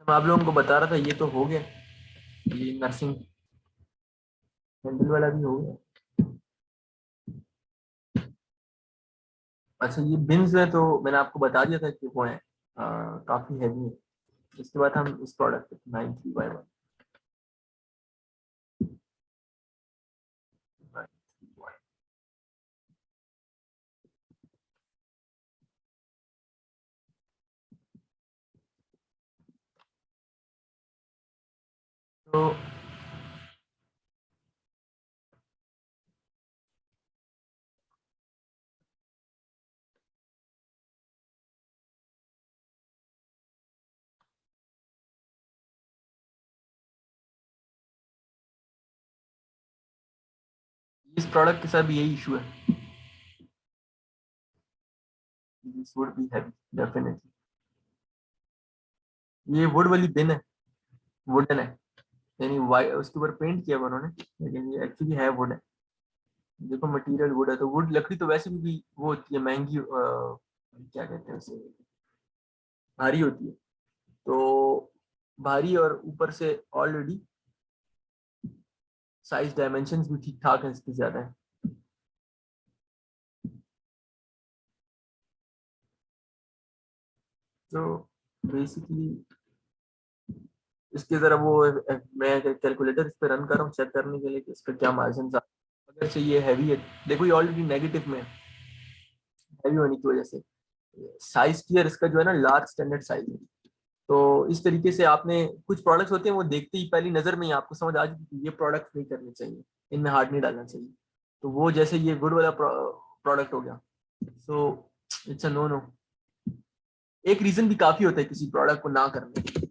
अच्छा, मैं आप लोगों को बता रहा था, ये तो हो गया, ये नर्सिंग हैंडल वाला भी हो गया। अच्छा, ये बिन्स है तो मैंने आपको बता दिया था कि वो है काफी हैवी है। इसके बाद हम इस प्रोडक्ट 93Y1। तो इस प्रोडक्ट के साथ भी यही इशू है। This would be heavy definitely. ये वुड वाली बिन है, वुडन है, यानी वाइट उसके ऊपर पेंट किया हुआ उन्होंने, लेकिन ये एक्चुअली है वुड है। देखो मटेरियल वुड है, तो वुड लकड़ी तो वैसे भी वो होती है महंगी, क्या कहते हैं उसे, भारी होती है। तो भारी और ऊपर से ऑलरेडी साइज डायमेंशंस भी ठीक ठाक है, इसके ज्यादा है। तो बेसिकली इसके जरा वो मैं कैलकुलेटर इस पे रन कर रहा हूँ चेक करने के लिए कि इसका क्या मार्जिन था। अगर से ये हैवी है, देखो ये ऑलरेडी नेगेटिव में हैवी होने की वजह से साइज टियर इसका जो है ना लार्ज स्टैंडर्ड साइज है। तो इस तरीके से आपने कुछ प्रोडक्ट्स होते हैं वो देखते ही पहली नजर में ही आपको समझ आ जाती है कि ये प्रोडक्ट नहीं करने चाहिए, इनमें हार्ड नहीं डालना चाहिए। तो वो जैसे ये गुड वाला प्रोडक्ट हो गया, so it's a no no. एक रीजन भी काफी होता है किसी प्रोडक्ट को ना करने के।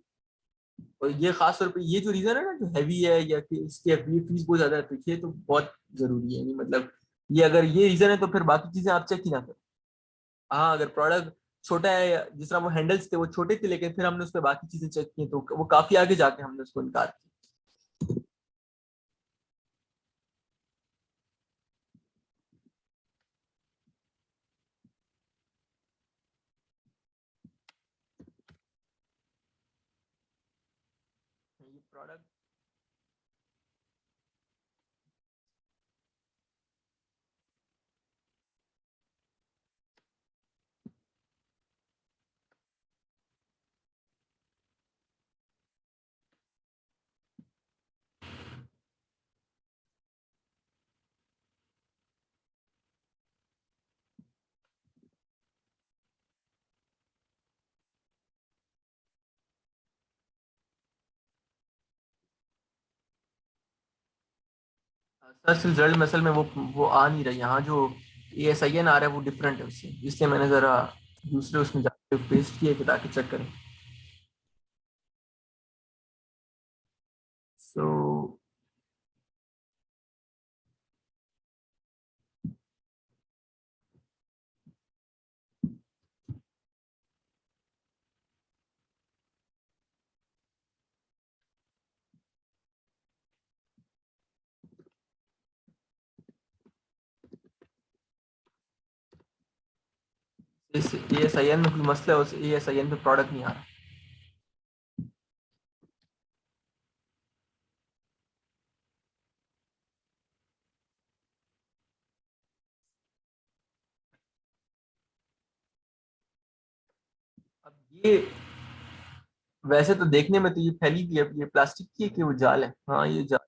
और ये खास तौर पे ये जो रीजन है ना, जो हैवी है या कि इसकी ये फीस बहुत ज्यादा है, तो ये तो बहुत जरूरी है। नहीं मतलब ये अगर ये रीजन है तो फिर बाकी चीजें आप चेक ही ना करें। हाँ, अगर प्रोडक्ट छोटा है जिस तरह वो हैंडल्स थे वो छोटे थे, लेकिन फिर हमने उस पर बाकी चीजें चेक की तो वो काफी आगे जाके हमने उसको इनकार किया। ये प्रोडक्ट सर सिर्फ जल्द मसल में वो आ नहीं रही। यहाँ जो ASIN आ रहा है वो डिफरेंट है उससे, इसलिए मैंने जरा दूसरे उसमें जाके पेस्ट किया कि ताकि चेक करें। सो इस ASIN में कोई मसला है, उस ASIN पे प्रोडक्ट नहीं आ रहा। अब ये वैसे तो देखने में तो ये फैली हुई है, ये प्लास्टिक की है कि वो जाल है? हाँ ये जाल।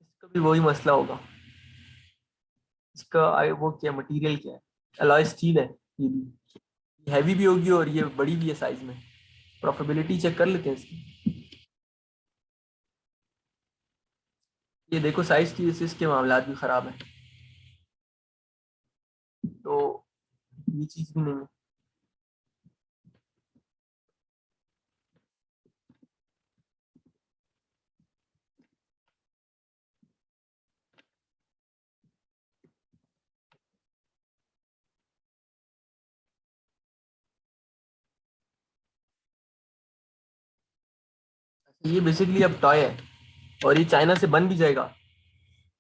इसका भी वही मसला होगा। इसका वो क्या मटेरियल क्या है? अलॉय स्टील है ये भी। हैवी भी होगी और ये बड़ी भी है साइज में। प्रॉफिटेबिलिटी चेक कर लेते हैं इसकी। ये देखो साइज की वजह से इसके मामला भी खराब है, तो ये चीज भी नहीं है। ये बेसिकली अब टॉय है और ये चाइना से बन भी जाएगा।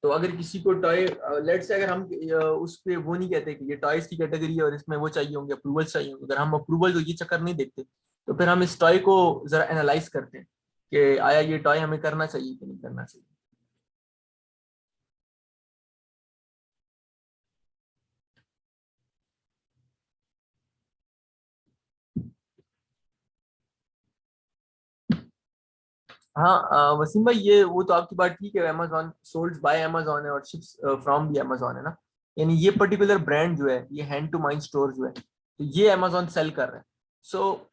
तो अगर किसी को टॉय, लेट से अगर हम उस पे वो नहीं कहते कि ये टॉयज की कैटेगरी है और इसमें वो चाहिए होंगे, अप्रूवल चाहिए होंगे, अगर हम अप्रूवल तो ये चक्कर नहीं देखते। तो फिर हम इस टॉय को जरा एनालाइज करते हैं कि आया ये टॉय हमें करना चाहिए कि नहीं करना चाहिए। हाँ वसीम भाई, ये वो तो आपकी बात ठीक है, अमेजोन सोल्ड बाय अमेजोन है और शिप्स फ्रॉम भी अमेजोन है ना। यानी ये पर्टिकुलर ब्रांड जो है, ये हैंड टू माइंड स्टोर जो है, तो ये अमेजोन सेल कर रहा है। सो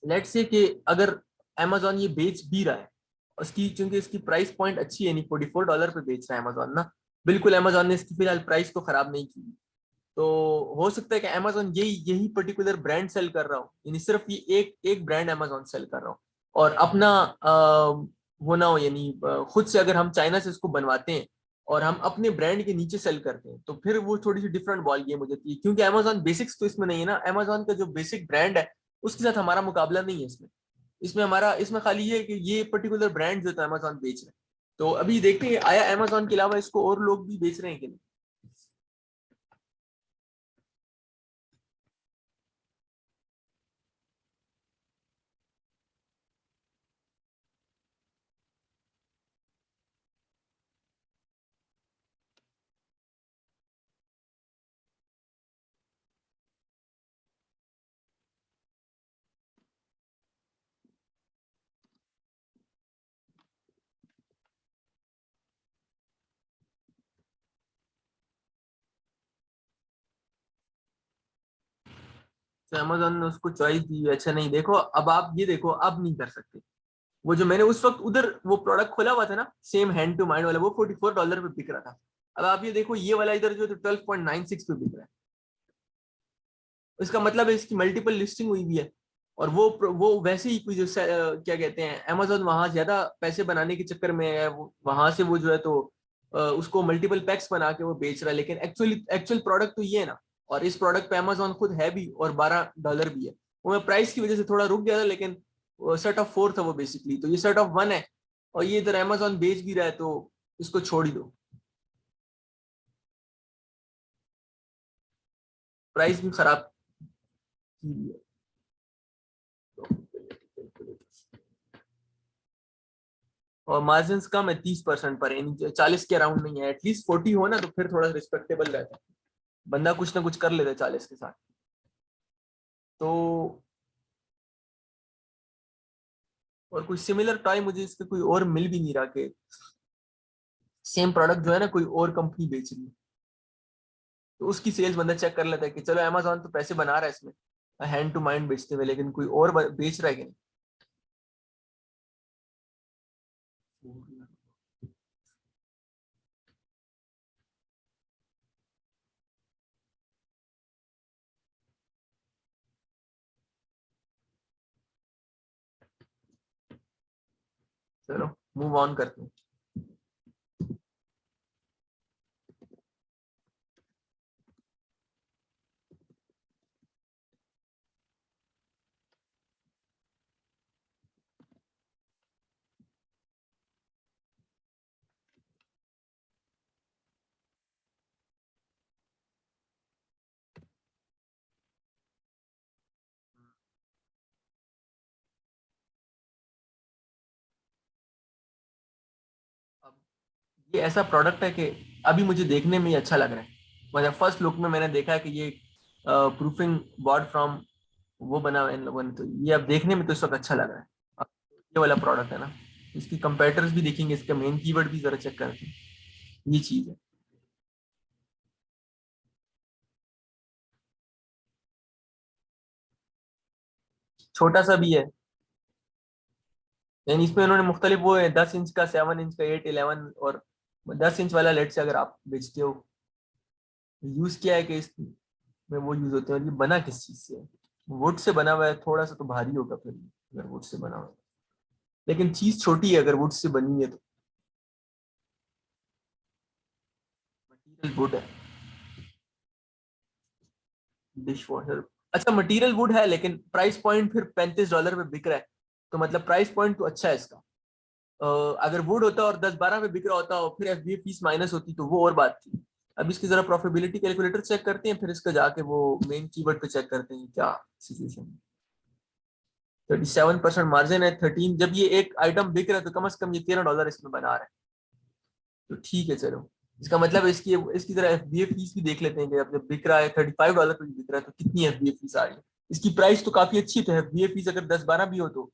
लेट्स से कि अगर अमेजोन ये बेच भी रहा है, उसकी क्योंकि इसकी प्राइस पॉइंट अच्छी है, नहीं $44 पे बेच रहा है अमेजोन ना, बिल्कुल अमेजोन ने इसकी फिलहाल प्राइस तो खराब नहीं की। तो हो सकता है कि अमेजोन यही यही पर्टिकुलर ब्रांड सेल कर रहा हो, यानी सिर्फ ये एक एक ब्रांड अमेजोन सेल कर रहा हो, और अपना वो ना हो, यानी खुद से अगर हम चाइना से इसको बनवाते हैं और हम अपने ब्रांड के नीचे सेल करते हैं, तो फिर वो थोड़ी सी डिफरेंट बॉल गेम हो जाती है, क्योंकि अमेजोन बेसिक्स तो इसमें नहीं है ना। अमेजोन का जो बेसिक ब्रांड है उसके साथ हमारा मुकाबला नहीं है इसमें। इसमें खाली ये है कि ये पर्टिकुलर ब्रांड जो है अमेजोन बेच रहे हैं। तो अभी देखते हैं आया अमेजोन के अलावा इसको और लोग भी बेच रहे हैं कि नहीं। तो अमेजोन ने उसको चॉइस दी, अच्छा नहीं देखो, अब आप ये देखो, अब नहीं कर सकते। वो जो मैंने उस वक्त उधर वो प्रोडक्ट खोला हुआ था ना, सेम हैंड टू माइंड वाला, वो $44 पे बिक रहा था। अब आप ये देखो, ये वाला इधर जो 12.96 पे बिक रहा है। इसका मतलब है इसकी मल्टीपल लिस्टिंग हुई भी है। और वो वैसे ही कोई जो क्या कहते हैं, अमेजोन वहां ज्यादा पैसे बनाने के चक्कर में है, वहां से वो जो है तो उसको मल्टीपल पैक्स बना के वो बेच रहा है, लेकिन एक्चुअल प्रोडक्ट तो ये है ना। और इस प्रोडक्ट पे अमेजोन खुद है भी, और $12 भी है। वो मैं प्राइस की वजह से थोड़ा रुक गया था, लेकिन सेट ऑफ 4 था वो बेसिकली, तो ये सेट ऑफ 1 है। और ये इधर अमेजोन बेच भी रहा है, तो इसको छोड़ ही दो। प्राइस भी खराब की हुई है। और मार्जिन कम है, 30% पर, यानी 40 के अराउंड नहीं है। एटलीस्ट 40 हो ना, तो फिर थोड़ा रिस्पेक्टेबल रहता है, बंदा कुछ ना कुछ कर लेता है 40 के साथ। तो और कोई सिमिलर टॉय मुझे इसका कोई और मिल भी नहीं रहा कि सेम प्रोडक्ट जो है ना कोई और कंपनी बेच रही है, तो उसकी सेल्स बंदा चेक कर लेता है कि चलो अमेजोन तो पैसे बना रहा है इसमें हैंड टू माइंड बेचते हुए, लेकिन कोई और बेच रहा है कि नहीं। चलो मूव ऑन करते हैं। अब ये ऐसा प्रोडक्ट है कि अभी मुझे देखने में ही अच्छा लग रहा है। मतलब फर्स्ट लुक में मैंने देखा कि ये प्रूफिंग बोर्ड फ्रॉम वो बना हुआ है इन लोगों ने, तो ये अब देखने में तो इस वक्त अच्छा लग रहा है। अब ये वाला प्रोडक्ट है ना, इसकी कंपेटिटर्स भी देखेंगे, इसका मेन कीवर्ड भी जरा चेक करते हैं। ये चीज है, छोटा सा भी है। यानी इसमें उन्होंने मुख्तलिफ वो है, 10 इंच का, 7 इंच का, 8, 11, और 10 इंच वाला लेट से अगर आप बेचते हो, यूज किया है कि इसमें वो यूज होते हैं। और ये बना किस चीज से है? वुड से बना हुआ है, थोड़ा सा तो भारी होगा फिर अगर वुड से बना हुआ है, लेकिन चीज छोटी है अगर वुड से बनी है तो। मटीरियल वुड है, डिश वॉशर। अच्छा मटेरियल वुड है, लेकिन प्राइस पॉइंट फिर $35 पे बिक रहा है, तो मतलब प्राइस पॉइंट तो अच्छा है इसका। अगर वुड होता और 10-12 पे बिक रहा होता और फिर एफबीए फीस माइनस होती तो वो और बात थी। अब इसकी जरा प्रॉफिटेबिलिटी कैलकुलेटर चेक करते हैं, फिर इसका जाके वो मेन कीवर्ड पे चेक करते हैं क्या सिचुएशन है। 37% मार्जिन है। 13 जब ये एक आइटम बिक रहा है तो कम से कम ये $13 इसमें बना रहा है, तो ठीक है चलो। इसका मतलब इसकी इसकी तरह एफबीए फीस भी देख लेते हैं कि अब जब बिक रहा है $35 पे बिक रहा है तो कितनी एफबीए फीस आ रही है। इसकी प्राइस तो काफी अच्छी है, तो एफबीए फीस अगर 10-12 भी हो तो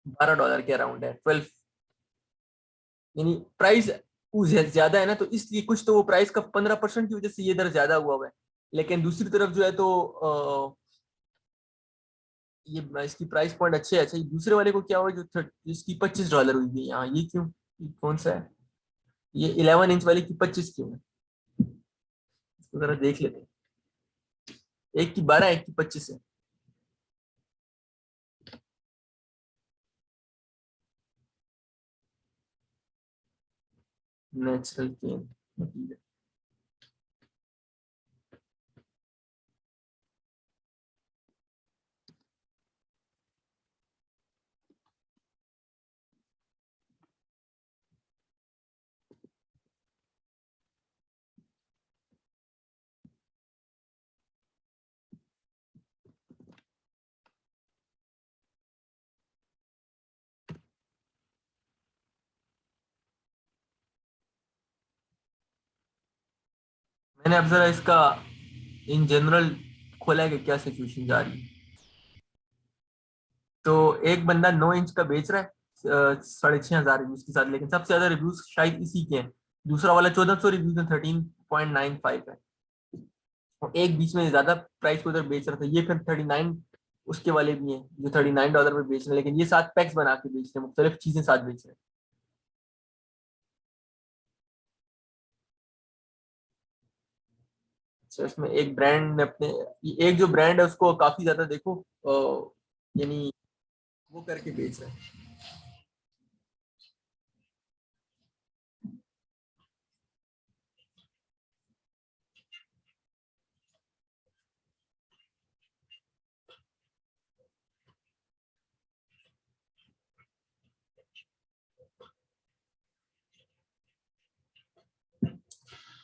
$12 के अराउंड है, 12, यानी प्राइस ज्यादा है ना, तो इसलिए कुछ तो वो प्राइस का 15% की वजह से ये दर ज्यादा हुआ है। लेकिन दूसरी तरफ जो है तो ये इसकी प्राइस पॉइंट अच्छे है। अच्छा, ये दूसरे वाले को क्या हुआ जो इसकी $25 हुई थी यहाँ, ये क्यों, ये कौन सा है, ये 11 इंच वाले की 25 क्यों है, इसको जरा देख लेते हैं। एक की 12, एक की 25 है। नेचुरल केन मटीरियल। मैंने अब जरा इसका इन जनरल खोला है कि क्या सिचुएशन जा रही है। तो एक बंदा 9 इंच का बेच रहा है 6,500 रिव्यूज के साथ, लेकिन सबसे ज्यादा रिव्यूज शायद इसी के हैं। दूसरा वाला 1400 रिव्यूज में 13.95 है। और एक बीच में ज्यादा प्राइस को उधर बेच रहा था, ये फिर 39, उसके वाले भी हैं जो $39 में बेच रहे हैं, लेकिन ये साथ पैक्स बना के बेच रहे हैं, मुख्तलिफ चीजें साथ बेच रहे हैं। अच्छा, इसमें एक ब्रांड ने अपने, एक जो ब्रांड है उसको काफी ज्यादा देखो यानी वो करके बेच रहे हैं।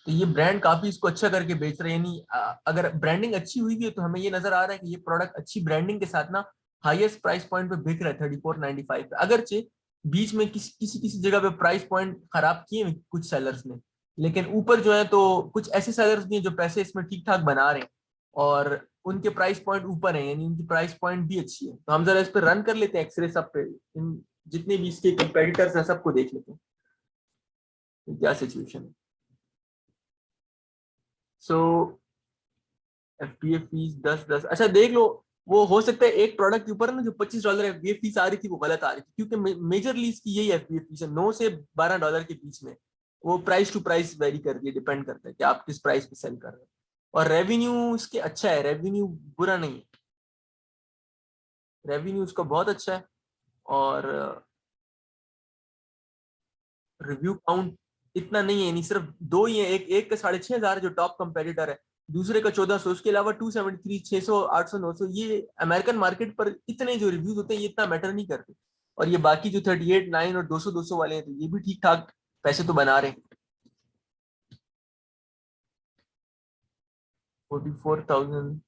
तो ये ब्रांड काफी इसको अच्छा करके बेच रहे हैं, यानी अगर ब्रांडिंग अच्छी हुई भी है तो हमें ये नजर आ रहा है कि ये प्रोडक्ट अच्छी ब्रांडिंग के साथ ना हाईएस्ट प्राइस पॉइंट पे बिक रहा है 34.95 पे। अगरचे बीच में किसी किसी किसी जगह पे प्राइस पॉइंट खराब किए हैं कुछ सेलर्स ने, लेकिन ऊपर जो है तो कुछ ऐसे सेलर्स भी हैं जो पैसे इसमें ठीक ठाक बना रहे हैं और उनके प्राइस पॉइंट ऊपर है, यानी उनकी प्राइस पॉइंट भी अच्छी है। तो हम जरा इस पर रन कर लेते हैं एक्सरे सब पे, इन जितने भी इसके कंपेटिटर्स हैं सबको देख लेते हैं कि क्या सिचुएशन है। सो एफबीए फीस 10-10, अच्छा देख लो। वो हो सकता है एक प्रोडक्ट के ऊपर ना जो $25 एफबीए फीस आ रही थी वो गलत आ रही थी, क्योंकि मेजरली इसकी यही एफबीए फीस है, $9 से $12 के बीच में। वो प्राइस टू प्राइस वेरी करती है, डिपेंड करता है कि आप किस प्राइस पे सेल कर रहे हो। और रेवेन्यू इसके अच्छा है, रेवेन्यू बुरा नहीं है, रेवेन्यू उसका बहुत अच्छा है। और रिव्यू काउंट इतना नहीं है, नहीं सिर्फ दो ही है, एक एक का 6,500 जो टॉप कंपेटिटर है, दूसरे का 1,400, उसके अलावा 273, 600, 800, 900, ये अमेरिकन मार्केट पर इतने जो रिव्यूज होते हैं ये इतना मैटर नहीं करते। और ये बाकी जो 38, 9 और 200, 200 वाले हैं तो ये भी ठीक ठाक पैसे तो बना रहे हैं। 44,000,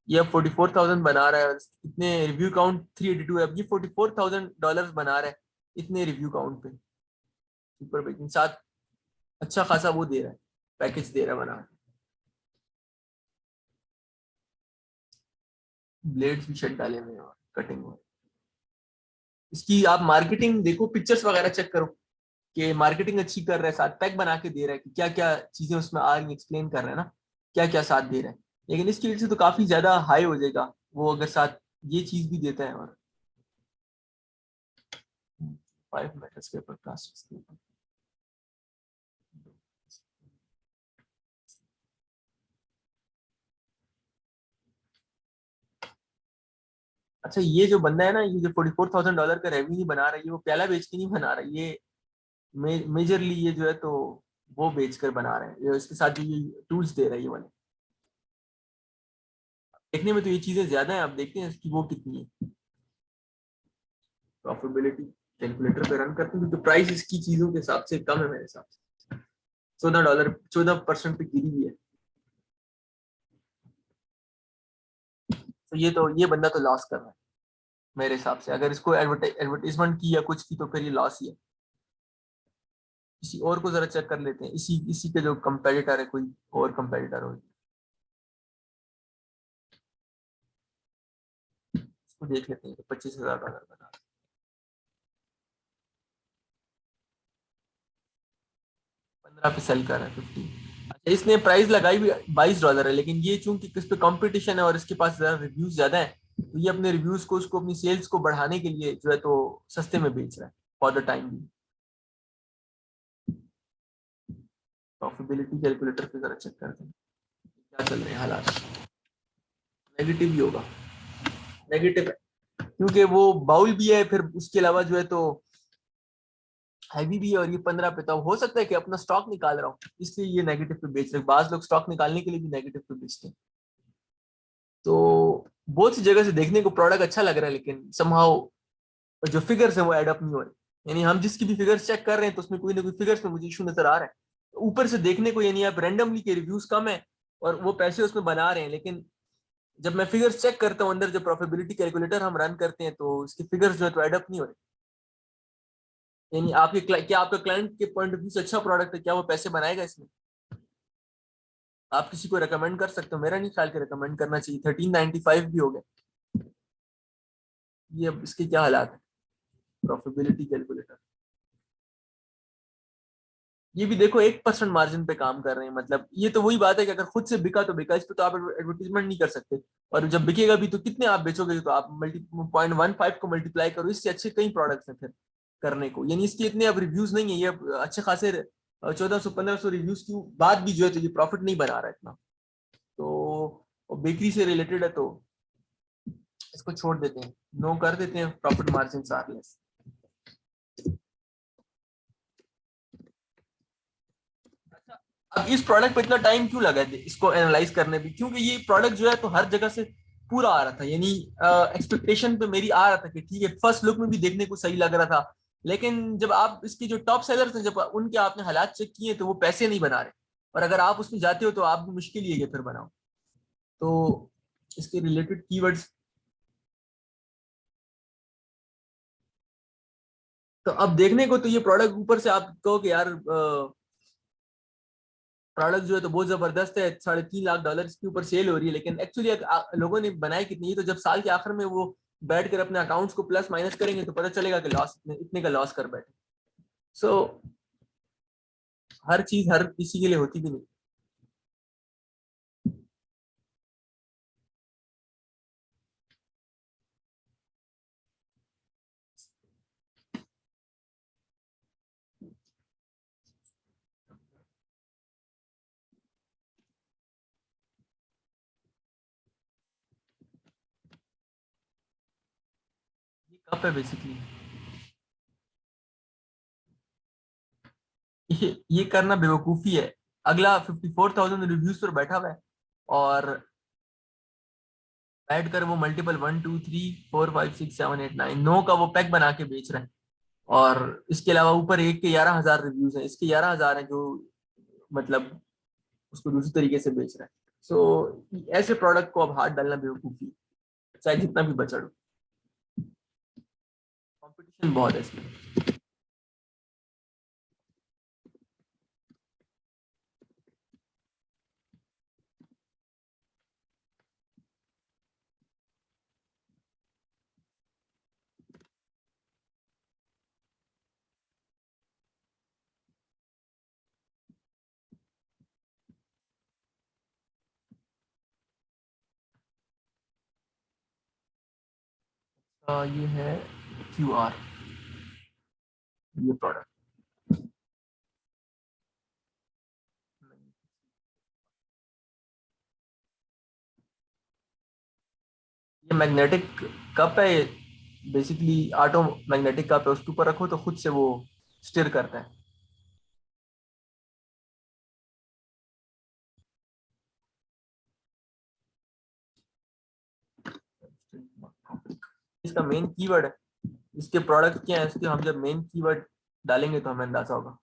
ये 44,000 बना रहा है, इतने रिव्यू काउंट 382 है, अब ये $44,000 बना रहा है इतने रिव्यू काउंट पे। सुपर बेकिंग साथ अच्छा खासा वो दे रहा है, पैकेज दे रहा है बना। ब्लेड्स भी शेड डाले हुए हैं और कटिंग हुई। इसकी आप मार्केटिंग देखो, पिक्चर्स वगैरह चेक करो कि मार्केटिंग अच्छी कर रहा है, साथ पैक बना के दे रहा है कि क्या क्या चीजें उसमें आ रही, एक्सप्लेन कर रहा है ना क्या क्या साथ दे रहा है। लेकिन इसकी वजह से तो काफी ज्यादा हाई हो जाएगा वो अगर साथ ये चीज भी देता है। और 5 meters के ऊपर, प्लास्टिक्स के ऊपर। अच्छा, ये जो बंदा है ना, ये जो $44,000 का रेवेन्यू बना रहा है, ये वो प्याला बेच के नहीं बना रहा है, ये मेजरली ये जो है तो वो बेच कर बना रहे हैं, ये इसके साथ जो ये टूल्स दे रहा है ये वाले। देखने में तो ये चीजें ज्यादा है, आप देखते हैं इसकी वो कितनी है प्रॉफिटेबिलिटी। कैलकुलेटर पे रन करते हैं तो प्राइस इसकी चीजों के हिसाब से कम है मेरे हिसाब से, $14, 14% पे गिरी हुई है। तो ये बंदा तो लॉस कर रहा है मेरे हिसाब से। अगर इसको एडवर्टाइजमेंट की या कुछ की तो फिर ये लॉस ही है। किसी और को जरा चेक कर लेते हैं, इसी इसी के जो कंपेटिटर है, कोई और कंपेटिटर हो इसको देख लेते हैं। $25,000 बना, 15 पे सेल कर रहा है 50। अच्छा, इसने प्राइस लगाई भी $22 है, लेकिन ये चूंकि इस पे कंपटीशन है और इसके पास जरा रिव्यूज ज्यादा है, तो ये अपने रिव्यूज को, उसको अपनी सेल्स को बढ़ाने के लिए जो है तो सस्ते में बेच रहा है फॉर द टाइम भी। प्रॉफिटेबिलिटी कैलकुलेटर पे जरा चेक करते हैं क्या चल रहे हैं हालात। नेगेटिव ही होगा, नेगेटिव है, क्योंकि वो बाउल भी है, फिर उसके अलावा जो है तो हैवी भी है, और ये 15 पे, तो हो सकता है कि अपना स्टॉक निकाल रहा हूँ इसलिए ये नेगेटिव पे बेच रहे हैं। बाज लोग स्टॉक निकालने के लिए भी नेगेटिव पे बेचते हैं। तो बहुत सी जगह से देखने को प्रोडक्ट अच्छा लग रहा है, लेकिन समहाउ जो फिगर्स है वो एडअप नहीं हो रहे। यानी हम जिसकी भी फिगर्स चेक कर रहे हैं तो उसमें कोई ना कोई फिगर्स में मुझे इशू नजर आ रहा है। ऊपर से देखने को, यानी आप रैंडमली के रिव्यूज कम है और वो पैसे उसमें बना रहे हैं, लेकिन जब मैं फिगर्स चेक करता हूँ अंदर, जो प्रॉफिटेबिलिटी कैलकुलेटर हम रन करते हैं, तो उसकी फिगर्स जो है तो एडअप नहीं हो रहे। यानी क्या आपका क्लाइंट के पॉइंट ऑफ व्यू से अच्छा प्रोडक्ट है, क्या वो पैसे बनाएगा इसमें? आप किसी को रेकमेंड कर सकते हो, मेरा नहीं ख्याल के रेकमेंड करना चाहिए। 1395 भी हो गए। ये अब इसके क्या हालात है, प्रॉफिटेबिलिटी कैलकुलेटर। ये भी देखो 1% मार्जिन पे काम कर रहे हैं। मतलब ये तो वही बात है कि अगर खुद से बिका तो बिका, इस पे तो आप एडवर्टीजमेंट नहीं कर सकते। और जब बिकेगा भी तो कितने आप बेचोगे, तो आप मल्टी 0.15 को मल्टीप्लाई करो, इससे अच्छे कई प्रोडक्ट्स हैं फिर करने को। यानी इसके इतने अब रिव्यूज नहीं है, ये अब अच्छे खासे 1400-1500 रिव्यूज की बाद भी जो है तो ये प्रॉफिट नहीं बना रहा है इतना। तो बेकरी से रिलेटेड है तो इसको छोड़ देते हैं, नो कर देते हैं, प्रॉफिट मार्जिन आर लेस। अब इस प्रोडक्ट पे इतना टाइम क्यों लगा है इसको एनालाइज करने में? क्योंकि ये प्रोडक्ट जो है तो हर जगह से पूरा आ रहा था, यानी एक्सपेक्टेशन पे मेरी आ रहा था कि ठीक है, फर्स्ट लुक में भी देखने को सही लग रहा था। लेकिन जब आप इसके जो टॉप सेलर्स हैं, जब उनके आपने हालात चेक किए तो वो पैसे नहीं बना रहे। और अगर आप उसमें जाते हो तो आप भी मुश्किल ही है कि फिर बनाओ। तो इसके रिलेटेड कीवर्ड्स, तो अब देखने को तो ये प्रोडक्ट ऊपर से आप कहो कि यार प्रोडक्ट जो है तो बहुत जबरदस्त है, $3.5 लाख इसके ऊपर सेल हो रही है, लेकिन एक्चुअली लोगों ने बनाए कितनी है, तो जब साल के आखिर में वो बैठ कर अपने अकाउंट्स को प्लस माइनस करेंगे तो पता चलेगा कि लॉस इतने का लॉस कर बैठे। सो हर चीज हर किसी के लिए होती भी नहीं। ये कप है बेसिकली, ये करना बेवकूफी है। अगला 54,000 रिव्यूज पर बैठा हुआ है, और बैठ कर वो मल्टीपल 1 2 3 4 5 6 7 8 9 9 का वो पैक बना के बेच रहा है। और इसके अलावा ऊपर एक के 11,000 रिव्यूज हैं, इसके 11,000 है जो मतलब उसको दूसरी तरीके से बेच रहा है। ऐसे प्रोडक्ट को अब हाथ डालना बेवकूफी है, चाहे जितना भी बचा लो। कंपटीशन बहुत है इसमें। ये है QR, ये प्रोडक्ट, ये मैग्नेटिक कप है। बेसिकली ऑटो मैग्नेटिक कप है, उसके ऊपर रखो तो खुद से वो स्टिर करता है। इसका मेन कीवर्ड है, इसके प्रोडक्ट क्या है, इसके हम जब मेन कीवर्ड डालेंगे तो हमें अंदाजा होगा।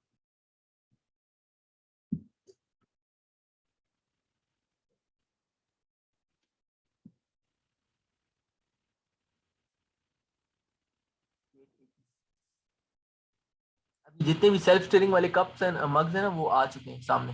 अभी जितने भी सेल्फ स्टीयरिंग वाले कप्स एंड मग्स हैं ना वो आ चुके हैं सामने।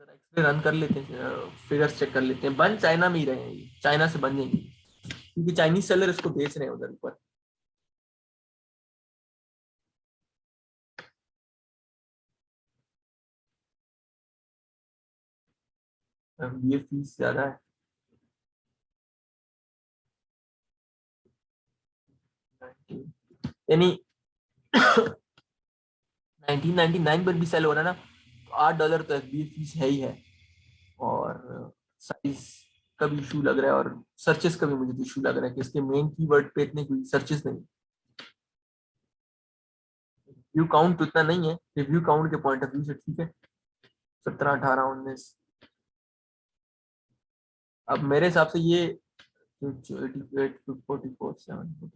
एक्सरे रन कर लेते हैं, फिगर्स चेक कर लेते हैं। बन चाइना में ही रहे हैं, ये चाइना से बन जाएंगे क्योंकि चाइनीज सेलर इसको बेच रहे हैं उधर ऊपर। ये फीस ज्यादा है, यानी 1999 पर भी सेल हो रहा है ना, तो $8 तो FBA फीस है ही है। और साइज का भी इशू लग रहा है, और सर्चेस का भी मुझे इशू लग रहा है कि इसके मेन कीवर्ड पे इतने कोई सर्चेस नहीं। व्यू काउंट तो इतना नहीं है, रिव्यू काउंट के पॉइंट ऑफ व्यू से ठीक है, 17, 18, 19। अब मेरे हिसाब से ये 88, 44, 7।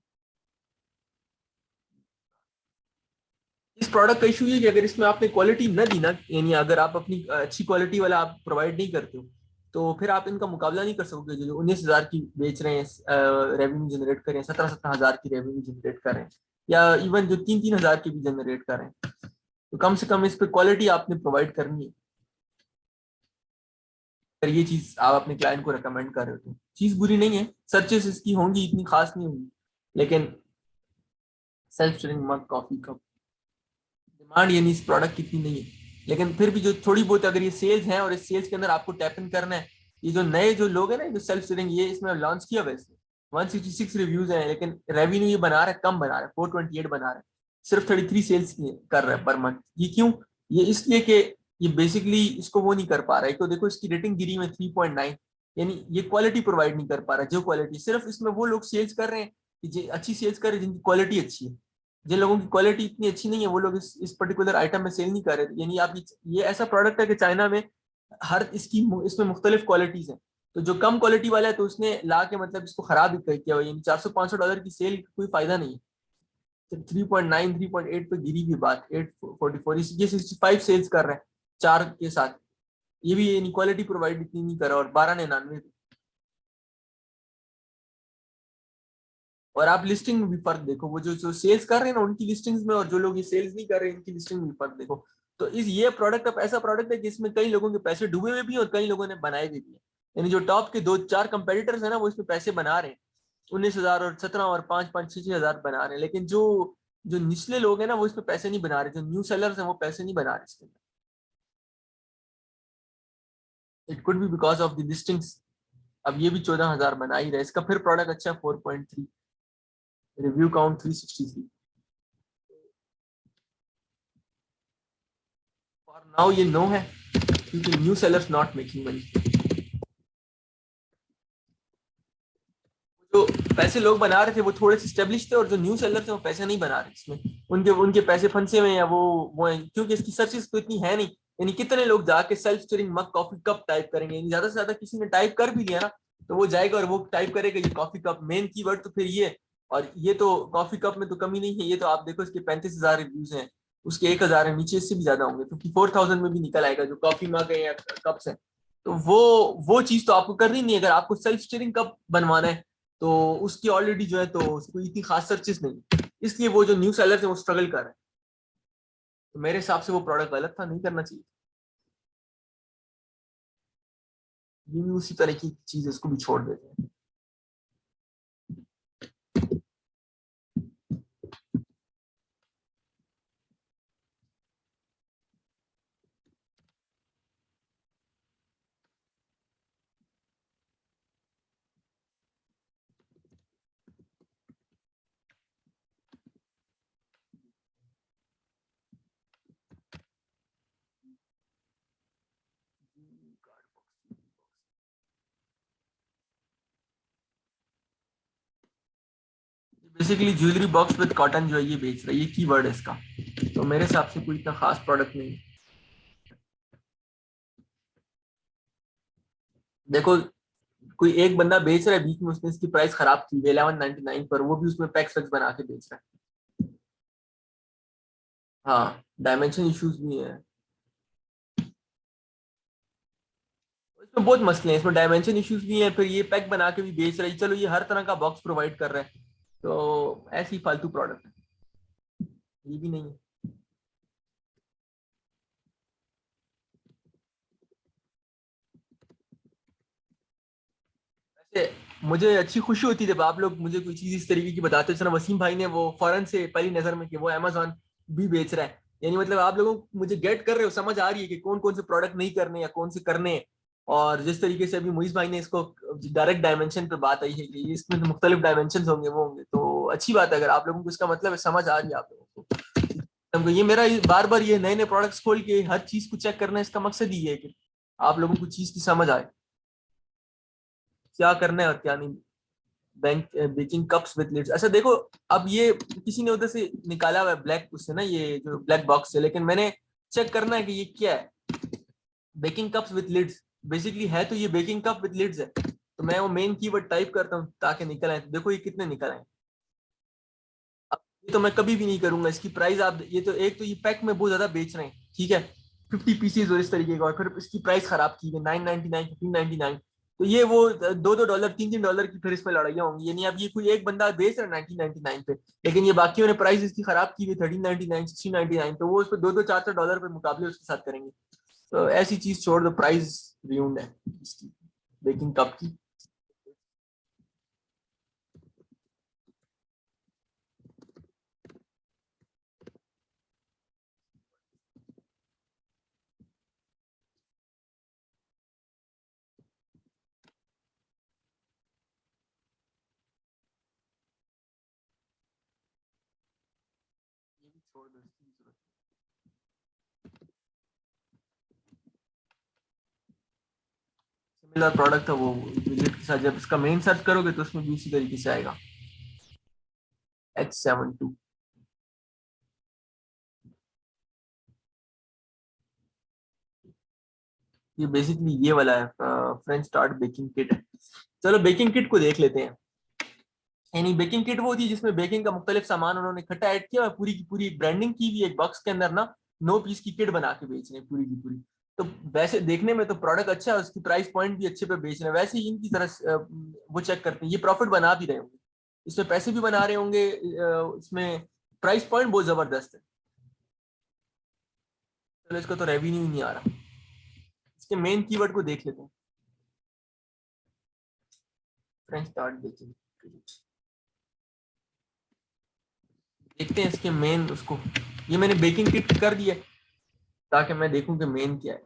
इस प्रोडक्ट का इशू ये कि अगर इसमें आपने क्वालिटी न दी ना, यानी अगर आप अपनी अच्छी क्वालिटी वाला आप प्रोवाइड नहीं करते हो, तो फिर आप इनका मुकाबला नहीं कर सकोगे। जो 19,000 की बेच रहे हैं, रेवेन्यू जनरेट कर रहे हैं, 17,000 की रेवेन्यू जनरेट कर रहे हैं, या इवन जो 3,000 की भी जनरेट कर रहे हैं, तो कम से कम इस पे क्वालिटी आपने प्रोवाइड करनी है। अगर ये चीज आप अपने क्लाइंट को रिकमेंड कर रहे हो तो चीज बुरी नहीं है, सर्चेस इसकी होंगी, इतनी खास नहीं होंगी, लेकिन सेल्फ स्टीयरिंग मग कॉफी कप डिमांड यानी इस प्रोडक्ट की इतनी नहीं है। लेकिन फिर भी जो थोड़ी बहुत अगर ये सेल्स हैं और इस सेल्स के अंदर आपको टैप इन करना है, ये जो नए जो लोग हैं ना, जो सेल्फ स्टीयरिंग, ये इसमें लॉन्च किया हुआ है, इसमें 166 रिव्यूज हैं, लेकिन रेवेन्यू ये बना रहा है, कम बना रहा है, 428 बना रहा है, सिर्फ 33 सेल्स कर रहा है पर मंथ। ये क्यों? ये इसलिए कि ये बेसिकली इसको वो नहीं कर पा रहा है। तो देखो इसकी रेटिंग गिरी में 3.9, यानी ये क्वालिटी प्रोवाइड नहीं कर पा रहा। जो क्वालिटी सिर्फ इसमें वो लोग सेल्स कर रहे हैं कि अच्छी सेल्स कर रहे हैं जिनकी क्वालिटी अच्छी है। जिन लोगों की क्वालिटी इतनी अच्छी नहीं है वो लोग इस पर्टिकुलर आइटम में सेल नहीं कर रहे। यानी आप ये ऐसा प्रोडक्ट है कि चाइना में हर इसकी इसमें मुख्तलिफ क्वालिटीज हैं। तो जो कम क्वालिटी वाला है तो उसने ला के मतलब इसको खराब ही किया हुआ, यानी $400-500 की सेल कोई फायदा नहीं है। तो 3.9 3.8 पे गिरी भी बात, 844 ये 65 सेल्स कर रहे हैं 4 के साथ। ये भी इनक्वालिटी प्रोवाइड इतनी नहीं कर रहा, और 1299। और आप लिस्टिंग में भी फर्क देखो, वो जो सेल्स कर रहे हैं ना उनकी लिस्टिंग्स में, और जो लोग ये सेल्स नहीं कर रहे हैं इनकी लिस्टिंग में भी फर्क देखो। तो इस ये प्रोडक्ट अब ऐसा प्रोडक्ट है जिसमें कई लोगों के पैसे डूबे हुए भी हैं और कई लोगों ने बनाए भी हैं। यानी जो टॉप के 2-4 कंपेटिटर्स है ना वो इसमें पैसे बना रहे हैं, 19,000 और 17 और 5-5 6 6 हजार बना रहे हैं। लेकिन जो जो निचले लोग हैं ना वो इसमें पैसे नहीं बना रहे, जो न्यू सेलर्स हैं वो पैसे नहीं बना रहे इसके अंदर। It could be because of the listings. अब ये भी 14,000 बना ही रहे, इसका फिर प्रोडक्ट अच्छा है 4.3, रिव्यू काउंट 363। और नाउ ये नो है क्योंकि new sellers not making money. जो पैसे लोग बना रहे थे वो थोड़े से स्टेब्लिश थे, और जो न्यू सेलर थे वो पैसे नहीं बना रहे इसमें, उनके उनके पैसे फंसे हुए हैं, या वो हैं क्योंकि इसकी सर्चेस तो इतनी है नहीं। यानी कितने लोग जाके सेल्फ स्टीयरिंग मग कॉफी कप टाइप करेंगे, यानी ज्यादा से ज्यादा किसी ने टाइप कर भी लिया ना तो वो जाएगा और वो टाइप करेगा ये कॉफी कप, मेन कीवर्ड तो फिर ये। और ये तो कॉफी कप में तो कमी नहीं है, ये तो आप देखो इसके 35,000 रिव्यूज हैं, उसके 1,000 है, नीचे इससे भी ज्यादा होंगे, 54,000 में भी निकल आएगा जो कॉफी मग है या कप्स है। तो वो चीज तो आपको करनी नहीं है अगर आपको सेल्फ स्टीयरिंग कप बनवाना है। तो उसकी ऑलरेडी जो है तो उसको इतनी खास सर्चेस नहीं, इसलिए वो जो न्यू सेलर है वो स्ट्रगल कर रहे हैं। तो मेरे हिसाब से वो प्रोडक्ट गलत था, नहीं करना चाहिए। ये भी उसी तरह की चीज है, इसको भी छोड़ देते हैं। Basically jewellery box with cotton जो है ये बेच रहा है, ये कीवर्ड है इसका। तो मेरे हिसाब से कोई इतना खास प्रोडक्ट नहीं है। देखो कोई एक बंदा बेच रहा है बीच में, उसने इसकी प्राइस खराब की 1199 पर, वो भी उसमें पैक्स वैक्स बना के बेच रहा है। हाँ डायमेंशन इश्यूज भी है। तो बहुत मसले हैं इसमें, डायमेंशन इश्यूज भी हैं, फिर ये पैक बना के भी बेच रहे हैं, चलो ये हर तरह का बॉक्स प्रोवाइड कर रहे हैं, तो ऐसी फालतू प्रोडक्ट है, ये भी नहीं है। वैसे मुझे अच्छी खुशी होती है जब आप लोग मुझे कोई चीज इस तरीके की बताते हो, चलो वसीम भाई ने वो फौरन से पहली नजर में कि वो अमेजोन भी बेच रहा है, यानी मतलब आप लोगों को मुझे गेट कर रहे हो, समझ आ रही है कि कौन कौन से प्रोडक्ट नहीं करने या कौन से करने हैं। और जिस तरीके से अभी मुइज भाई ने इसको डायरेक्ट डायमेंशन पे बात आई है कि इसमें तो मुख्तलिफ डायमेंशन होंगे वो होंगे, तो अच्छी बात है अगर आप लोगों को इसका मतलब है, समझ आ रही है आप लोगों को। तो ये मेरा बार बार ये नए नए प्रोडक्ट्स खोल के हर चीज को चेक करना, इसका मकसद ही है कि आप लोगों को चीज की समझ आए, क्या करना है और क्या नहीं। Bank baking cups with lids, अच्छा देखो, अब ये किसी ने उधर से निकाला हुआ है ब्लैक उससे ना, ये जो ब्लैक बॉक्स है, लेकिन मैंने चेक करना है कि ये क्या है। Baking cups with lids basically है, तो ये बेकिंग कप विद लिड्स है, तो मैं वो मेन कीवर्ड टाइप करता हूँ ताकि निकल आए, तो देखो ये कितने निकल आए। अब ये तो मैं कभी भी नहीं करूंगा, इसकी प्राइस आप ये तो, एक तो ये पैक में बहुत ज्यादा बेच रहे हैं, ठीक है, 50 पीसीज और इस तरीके का, और फिर इसकी प्राइस खराब की है 999 1599, तो ये वो $2 $3 की फिर इसमें लड़ाइयाँ होंगी, यानी अब ये कोई एक बंदा बेच रहा है 1999 पे, लेकिन ये बाकियों ने प्राइस इसकी खराब की हुई 1399 1699, तो वो उस पर $2 4 पे मुकाबले उसके साथ करेंगे, तो ऐसी चीज छोड़ दो, प्राइस रियून्ड है इसकी बेकिंग कप की। ये भी छोड़ दो, इसकी जरूरत सिमिलर प्रोडक्ट है वो विजिट के साथ, जब इसका मेन सर्च करोगे तो उसमें भी उसी तरीके से आएगा, H72। ये बेसिकली ये वाला है, फ्रेंच स्टार्ट बेकिंग किट है। चलो बेकिंग किट को देख लेते हैं। यानी बेकिंग किट वो होती है जिसमें बेकिंग का मुख्तलिफ सामान उन्होंने इकट्ठा ऐड किया और पूरी की पूरी ब्रांडिंग की भी एक बॉक्स के अंदर ना, 9 पीस की किट बना के बेच रहे हैं पूरी की पूरी। तो वैसे देखने में तो प्रोडक्ट अच्छा है, उसकी प्राइस पॉइंट भी अच्छे पे बेच रहे हैं, वैसे ही इनकी तरह वो चेक करते हैं, ये प्रॉफिट बना भी रहे होंगे, इसमें पैसे भी बना रहे होंगे, इसमें प्राइस पॉइंट बहुत जबरदस्त है। चलो इसका तो रेवेन्यू ही नहीं आ रहा, इसके मेन कीवर्ड को देख लेते हैं, फ्रेंच स्टार्ट बेकिंग, देखते हैं इसके मेन उसको, ये मैंने बेकिंग किट कर दिया ताकि मैं देखूं कि मेन क्या है।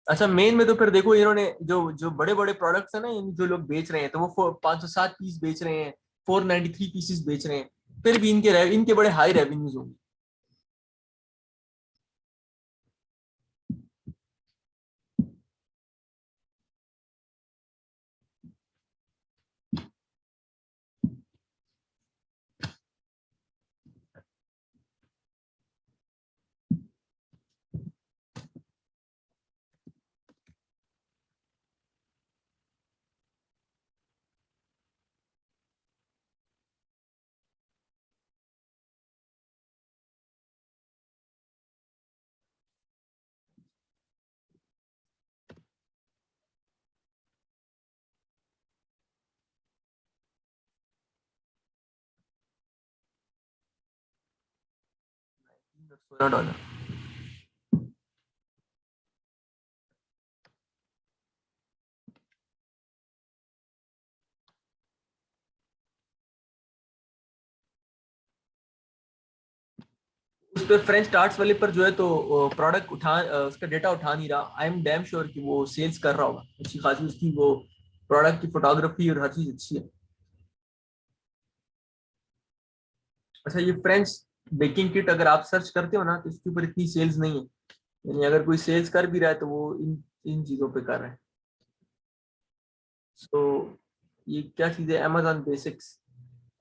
अच्छा मेन में तो फिर देखो इन्होंने जो जो बड़े बड़े प्रोडक्ट्स है ना, जो लोग बेच रहे हैं, तो वो 507 पीस बेच रहे हैं, 493 पीसेस बेच रहे हैं, फिर भी इनके बड़े हाई रेवेन्यूज होंगे। $16। उस पर फ्रेंच स्टार्ट्स वाले पर जो है तो प्रोडक्ट उसका डेटा उठा नहीं रहा, आई एम डैम श्योर कि वो सेल्स कर रहा होगा अच्छी खासी, उसकी वो प्रोडक्ट की फोटोग्राफी और हर चीज अच्छी है। अच्छा ये फ्रेंच बेकिंग किट अगर आप सर्च करते हो ना, तो इसके ऊपर इतनी सेल्स नहीं है, यानी अगर कोई सेल्स कर भी रहा है तो वो इन इन चीजों पे कर रहा है। सो ये क्या चीज है, अमेजॉन बेसिक्स,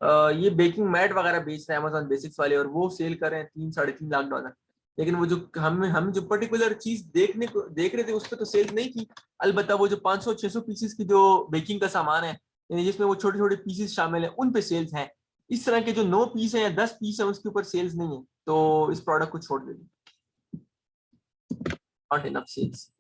ये बेकिंग मैट वगैरह बेच रहे हैं अमेजॉन बेसिक्स वाले, और वो सेल कर रहे हैं 3 साढ़े 3 लाख डॉलर, लेकिन वो जो हम जो पर्टिकुलर चीज देखने को देख रहे थे उस पर तो सेल नहीं की। अलबत्ता वो जो 500 600 पीसेस की जो बेकिंग का सामान है, यानी जिसमें वो छोटे छोटे पीसेस शामिल है, उन पे सेल्स हैं। इस तरह के जो 9 पीस है या 10 पीस है उसके ऊपर सेल्स नहीं है, तो इस प्रोडक्ट को छोड़ देंगे, नॉट इनफ सेल्स।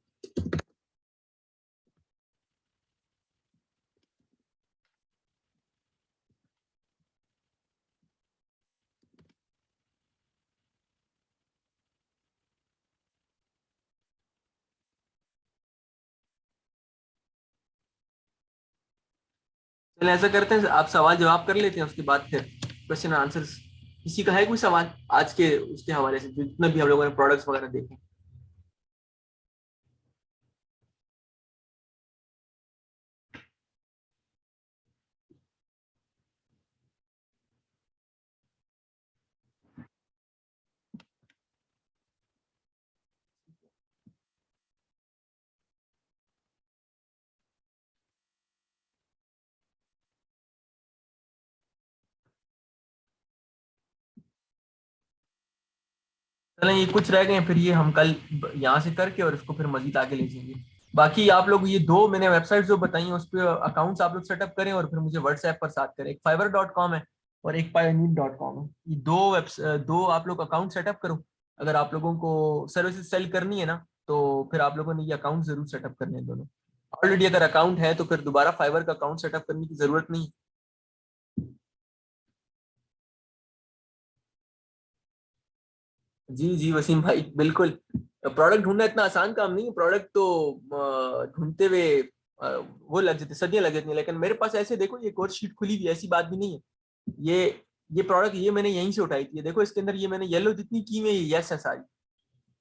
पहले ऐसा करते हैं, आप सवाल जवाब कर लेते हैं, उसके बाद फिर क्वेश्चन आंसर। किसी का है कोई सवाल आज के उसके हवाले से, जितने भी हम लोगों ने प्रोडक्ट्स वगैरह देखे? चलें, ये कुछ रह गए हैं, फिर ये हम कल यहाँ से करके और इसको फिर मजीद आगे ले जाएंगे। बाकी आप लोग ये दो मैंने वेबसाइट जो बताई हैं उस पर अकाउंट्स आप लोग सेटअप करें और फिर मुझे व्हाट्सएप पर साथ करें। एक fiverr.com है और एक pioneer.com है। ये दो आप लोग अकाउंट सेटअप करो। अगर आप लोगों को सर्विसेज सेल करनी है ना, तो फिर आप लोगों ने ये अकाउंट जरूर सेटअप करने हैं दोनों। ऑलरेडी अगर अकाउंट है तो फिर दोबारा फाइवर का अकाउंट सेटअप करने की जरूरत नहीं। जी जी वसीम भाई, बिल्कुल। प्रोडक्ट ढूंढना इतना आसान काम नहीं है। प्रोडक्ट तो ढूंढते हुए वो लग जाते, सदियां लग जाती हैं। लेकिन मेरे पास ऐसे देखो, ये कोर्स शीट खुली हुई है, ऐसी बात भी नहीं है। ये ये प्रोडक्ट ये मैंने यहीं से उठाई थी। ये देखो, इसके अंदर ये मैंने येलो जितनी की हुई है, ये यस है सारी।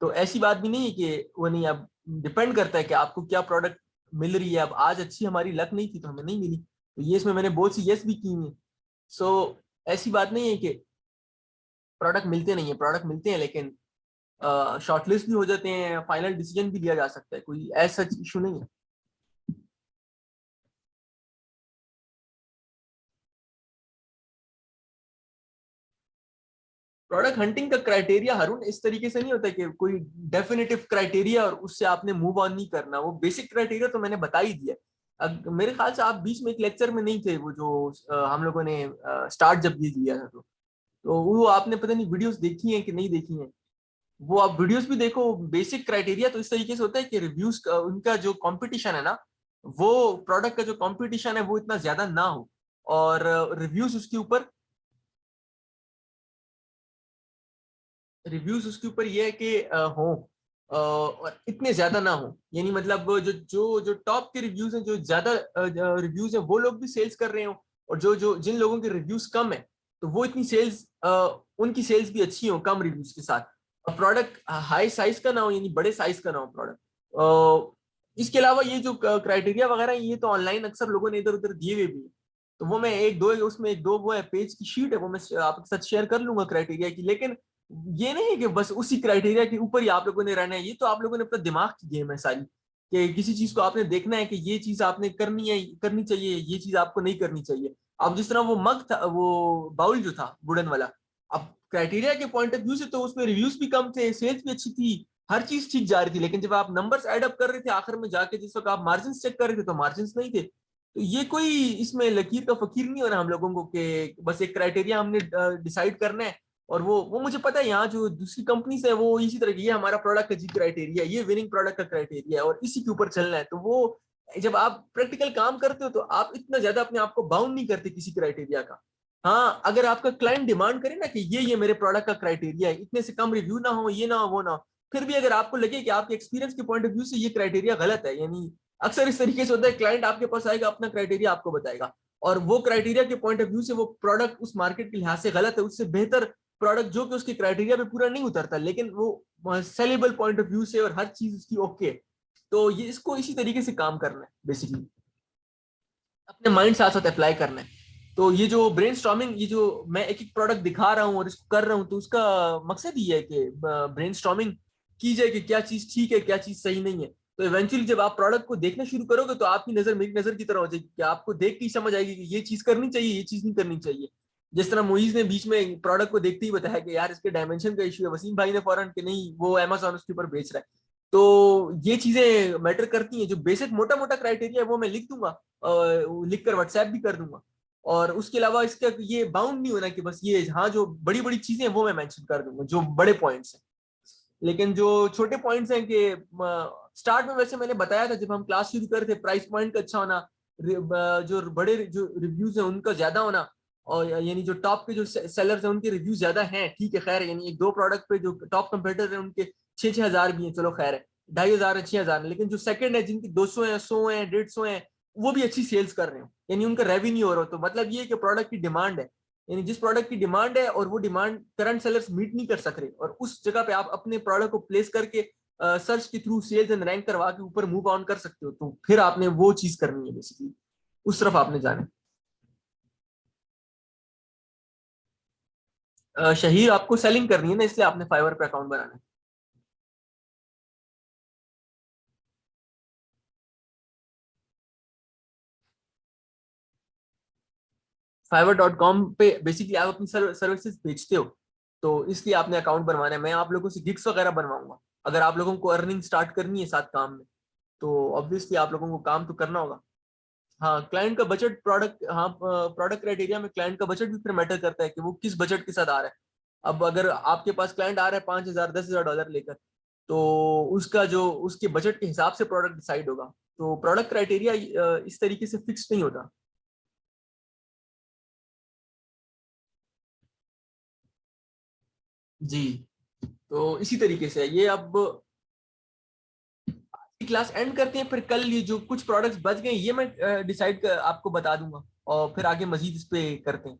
तो ऐसी बात भी नहीं है कि वो नहीं। अब डिपेंड करता है कि आपको क्या प्रोडक्ट मिल रही है। अब आज अच्छी हमारी लक नहीं थी तो हमें नहीं मिली, तो ये इसमें मैंने बहुत सी यस भी की हुई है। सो ऐसी बात नहीं है कि प्रोडक्ट मिलते नहीं है, प्रोडक्ट मिलते हैं, लेकिन शॉर्टलिस्ट भी हो जाते हैं, फाइनल डिसीजन भी लिया जा सकता है, कोई ऐसा इशू नहीं है। प्रोडक्ट हंटिंग का क्राइटेरिया हरुण इस तरीके से नहीं होता कि कोई डेफिनेटिव क्राइटेरिया और उससे आपने मूव ऑन नहीं करना। वो बेसिक क्राइटेरिया तो मैंने बता ही दिया। मेरे ख्याल से आप बीच में एक लेक्चर में नहीं थे, वो जो हम लोगों ने स्टार्ट जब ये दिया था, तो वो आपने पता नहीं वीडियोस देखी हैं कि नहीं देखी हैं। वो आप वीडियोस भी देखो। बेसिक क्राइटेरिया तो इस तरीके से होता है कि रिव्यूज उनका जो कंपटीशन है ना, वो प्रोडक्ट का जो कंपटीशन है वो इतना ज्यादा ना हो, और रिव्यूज उसके ऊपर ये है कि हो और इतने ज्यादा ना हो। यानी मतलब जो जो जो टॉप के रिव्यूज हैं, जो ज्यादा रिव्यूज हैं, वो लोग भी सेल्स कर रहे हो। और जो जो जिन लोगों के रिव्यूज कम है, तो वो इतनी सेल्स उनकी सेल्स भी अच्छी हो कम रिव्यूज के साथ। और प्रोडक्ट हाई साइज का ना हो, यानी बड़े साइज का ना हो प्रोडक्ट। इसके अलावा ये जो क्राइटेरिया वगैरह हैं, ये तो ऑनलाइन अक्सर लोगों ने इधर उधर दिए हुए भी हैं। तो वो मैं एक दो उसमें एक दो वो है पेज की शीट है, वो मैं आपके साथ शेयर कर लूंगा क्राइटेरिया की। लेकिन ये नहीं है कि बस उसी क्राइटेरिया के ऊपर ही आप लोगों ने रहना है। ये तो आप लोगों ने अपना दिमाग की गेम है सारी, कि किसी चीज को आपने देखना है कि ये चीज आपने करनी है, करनी चाहिए, ये चीज आपको नहीं करनी चाहिए। अब जिस तरह वो मग था, वो बाउल जो था वुडन वाला, अब क्राइटेरिया के पॉइंट ऑफ व्यू से तो उसमें रिव्यूज भी कम थे, सेल्स भी अच्छी थी, हर चीज ठीक जा रही थी। लेकिन जब आप नंबर्स एड अप कर रहे थे आखिर में जाके, जिस वक्त आप मार्जिन चेक कर रहे थे, तो मार्जिन नहीं थे। तो ये कोई इसमें लकीर का फकीर नहीं होना हम लोगों को, कि बस एक क्राइटेरिया हमने डिसाइड करना है। और वो मुझे पता है, यहाँ जो दूसरी कंपनीज है वो इसी तरह की, ये हमारा प्रोडक्ट का जी क्राइटेरिया, ये विनिंग प्रोडक्ट का क्राइटेरिया है और इसी के ऊपर चलना है। तो वो जब आप प्रैक्टिकल काम करते हो तो आप इतना ज्यादा अपने आप को बाउंड नहीं करते किसी क्राइटेरिया का। हाँ, अगर आपका क्लाइंट डिमांड करे ना कि ये मेरे प्रोडक्ट का क्राइटेरिया है, इतने से कम रिव्यू ना हो, ये ना हो, वो ना हो, फिर भी अगर आपको लगे कि आपके एक्सपीरियंस के पॉइंट ऑफ व्यू से ये क्राइटेरिया गलत है, यानी अक्सर इस तरीके से होता है, क्लाइंट आपके पास आएगा, अपना क्राइटेरिया आपको बताएगा, और वो क्राइटेरिया के पॉइंट ऑफ व्यू से वो प्रोडक्ट उस मार्केट के लिहाज से गलत है, उससे बेहतर प्रोडक्ट जो कि उसके क्राइटेरिया पे पूरा नहीं उतरता, लेकिन वो सेलेबल पॉइंट ऑफ व्यू से और हर चीज उसकी ओके। तो ये इसको इसी तरीके से काम करना है बेसिकली, अपने माइंड साथ साथ अप्लाई करना है। तो ये जो ब्रेन स्टॉर्मिंग, ये जो मैं एक एक प्रोडक्ट दिखा रहा हूँ और इसको कर रहा हूँ, तो उसका मकसद ये है कि ब्रेन स्टॉर्मिंग की जाए कि क्या चीज ठीक है, क्या चीज सही नहीं है। तो इवेंचुअली जब आप प्रोडक्ट को देखना शुरू करोगे, तो आपकी नजर मेरी नजर की तरह हो जाएगी, कि आपको देख के ही समझ आएगी कि ये चीज करनी चाहिए, ये चीज नहीं करनी चाहिए। जिस तरह मोइज ने बीच में प्रोडक्ट को देखते ही बताया कि यार इसके डायमेंशन का इशू है, वसीम भाई ने फौरन कि नहीं वो अमेजोन उसके ऊपर बेच रहा है। तो ये चीजें मैटर करती हैं। जो बेसिक मोटा मोटा क्राइटेरिया है वो मैं लिख दूंगा, लिख कर व्हाट्सएप भी कर दूंगा। और उसके अलावा इसका ये बाउंड नहीं होना कि बस ये, हाँ जो बड़ी बड़ी चीजें हैं वो मैं मेंशन कर दूंगा, जो बड़े पॉइंट्स हैं। लेकिन जो छोटे पॉइंट्स हैं कि स्टार्ट में वैसे मैंने बताया था जब हम क्लास शुरू कर थे, प्राइस पॉइंट का अच्छा होना, जो बड़े जो रिव्यूज हैं उनका ज्यादा होना, और यानी जो टॉप के जो सेलर्स हैं उनके रिव्यू ज्यादा हैं, ठीक है खैर, यानी एक दो प्रोडक्ट पे जो टॉप कंपेटिटर है उनके 6,000 भी हैं, चलो खैर है, 2,500 है, 6,000 है। लेकिन जो सेकंड है जिनकी 200 है, 100 है, 150 है, वो भी अच्छी सेल्स कर रहे हो, यानी उनका रेवेन्यू हो रहा हो, तो मतलब ये कि प्रोडक्ट की डिमांड है, यानी जिस प्रोडक्ट की डिमांड है और वो डिमांड करंट सेलर्स मीट नहीं कर सक रहे, और उस जगह पे आप अपने प्रोडक्ट को प्लेस करके सर्च के थ्रू सेल्स एंड रैंक करवा के ऊपर मूव ऑन कर सकते हो, तो फिर आपने वो चीज करनी है बेसिकली, उस तरफ आपने जाना है। शहीर, आपको सेलिंग करनी है ना, इसलिए आपने फाइवर पे अकाउंट बनाना है। fiverr.com पे बेसिकली आप अपनी सर्विसेज बेचते हो, तो इसलिए आपने अकाउंट बनवाना है। मैं आप लोगों से गिग्स वगैरह बनवाऊंगा, अगर आप लोगों को अर्निंग स्टार्ट करनी है साथ काम में, तो ऑब्वियसली आप लोगों को काम तो करना होगा। हाँ, क्लाइंट का बजट, प्रोडक्ट, हाँ, प्रोडक्ट क्राइटेरिया में क्लाइंट का बजट भी फिर मैटर करता है कि वो किस बजट के साथ आ रहा है। अब अगर आपके पास क्लाइंट आ रहा है 5,000 10,000 डॉलर लेकर, तो उसका जो उसके बजट के हिसाब से प्रोडक्ट डिसाइड होगा। तो प्रोडक्ट क्राइटेरिया इस तरीके से फिक्स नहीं होता। जी, तो इसी तरीके से ये अब क्लास एंड करते हैं, फिर कल ये जो कुछ प्रोडक्ट्स बच गए ये मैं डिसाइड आपको बता दूंगा, और फिर आगे मजीद इस पे करते हैं।